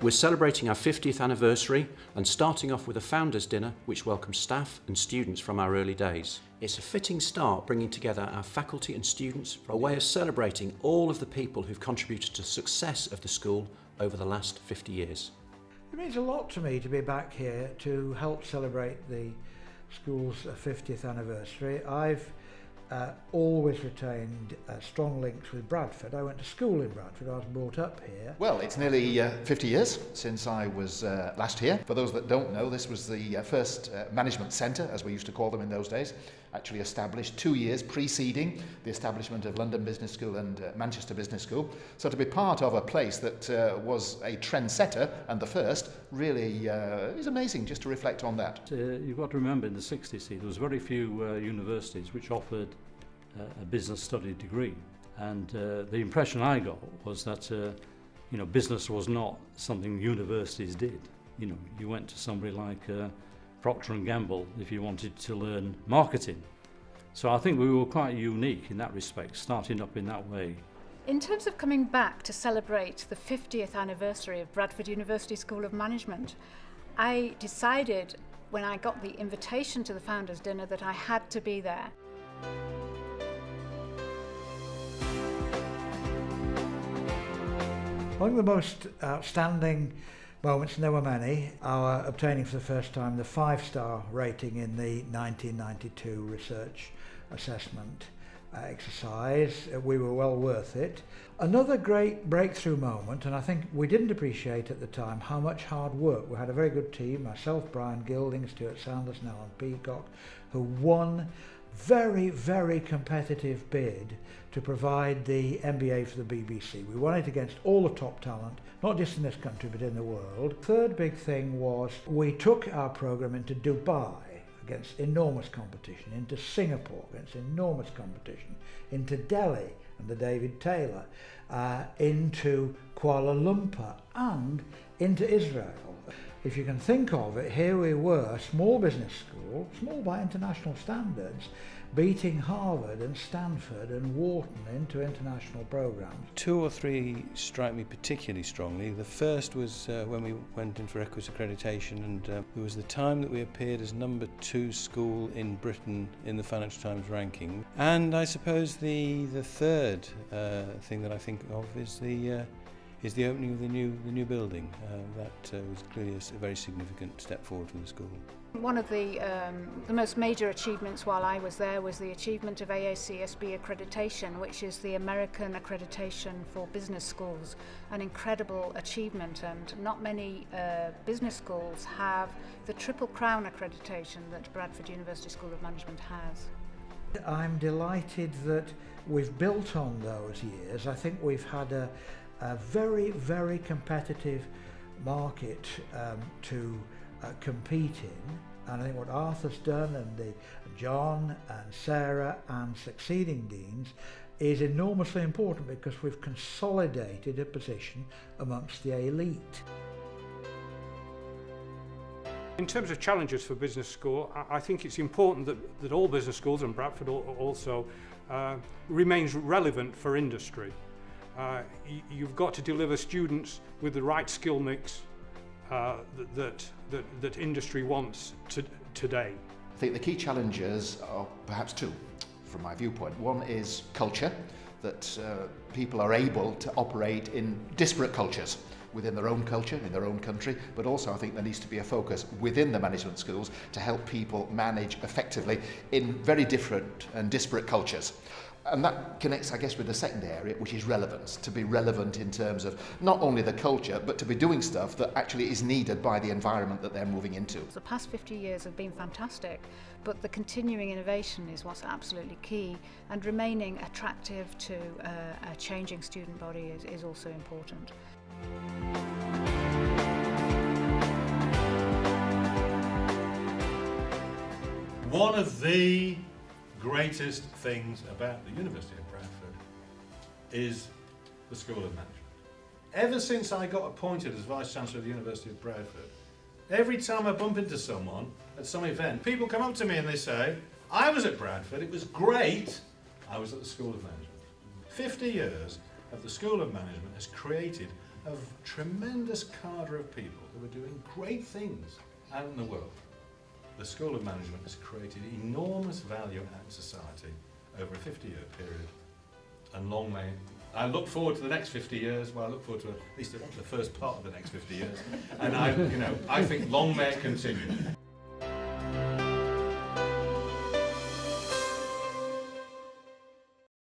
We're celebrating our 50th anniversary and starting off with a founders dinner which welcomes staff and students from our early days. It's a fitting start bringing together our faculty and students for a way of celebrating all of the people who've contributed to the success of the school over the last 50 years. It means a lot to me to be back here to help celebrate the school's 50th anniversary. I've always retained strong links with Bradford. I went to school in Bradford, I was brought up here. Well, it's nearly 50 years since I was last here. For those that don't know, this was the first management centre, as we used to call them in those days, actually established 2 years preceding the establishment of London Business School and Manchester Business School. So to be part of a place that was a trendsetter and the first really is amazing just to reflect on that. You've got to remember in the 60s there was very few universities which offered a business study degree, and the impression I got was that business was not something universities did. You went to somebody like Procter & Gamble if you wanted to learn marketing. So I think we were quite unique in that respect, starting up in that way. In terms of coming back to celebrate the 50th anniversary of Bradford University School of Management, I decided when I got the invitation to the Founders' Dinner that I had to be there. I think the most outstanding moments, and there were many, are obtaining for the first time the 5-star rating in the 1992 research assessment exercise. We were well worth it. Another great breakthrough moment, and I think we didn't appreciate at the time how much hard work. We had a very good team, myself, Brian Gilding, Stuart Sanders and Alan Peacock, who won very, very competitive bid to provide the MBA for the BBC. We won it against all the top talent, not just in this country but in the world. Third big thing was we took our programme into Dubai against enormous competition, into Singapore against enormous competition, into Delhi under David Taylor, into Kuala Lumpur and into Israel. If you can think of it, here we were, small business school, small by international standards, beating Harvard and Stanford and Wharton into international programs. 2 or 3 strike me particularly strongly. The first was when we went in for Equus accreditation, and there was the time that we appeared as number 2 school in Britain in the Financial Times ranking. And I suppose the third thing that I think of is the opening of the new building. That was clearly a very significant step forward for the school. One of the most major achievements while I was there was the achievement of AACSB accreditation, which is the American accreditation for business schools. An incredible achievement, and not many business schools have the Triple Crown accreditation that Bradford University School of Management has. I'm delighted that we've built on those years. I think we've had a very, very competitive market to compete in, and I think what Arthur's done and John and Sarah and succeeding deans is enormously important because we've consolidated a position amongst the elite. In terms of challenges for business school, I think it's important that all business schools, and Bradford also, remains relevant for industry. You've got to deliver students with the right skill mix that industry wants today. I think the key challenges are perhaps 2 from my viewpoint. One is culture, that people are able to operate in disparate cultures within their own culture, in their own country, but also I think there needs to be a focus within the management schools to help people manage effectively in very different and disparate cultures. And that connects, I guess, with the second area, which is relevance, to be relevant in terms of not only the culture, but to be doing stuff that actually is needed by the environment that they're moving into. The past 50 years have been fantastic, but the continuing innovation is what's absolutely key, and remaining attractive to a changing student body is also important. One of the greatest things about the University of Bradford is the School of Management. Ever since I got appointed as Vice-Chancellor of the University of Bradford, every time I bump into someone at some event, people come up to me and they say, I was at Bradford, it was great, I was at the School of Management. 50 years of the School of Management has created of tremendous cadre of people who are doing great things out in the world. The School of Management has created enormous value out in society over a 50-year period, and long may. I look forward to the next 50 years. Well, I look forward to at least the first part of the next 50 years, and I think long may it continue.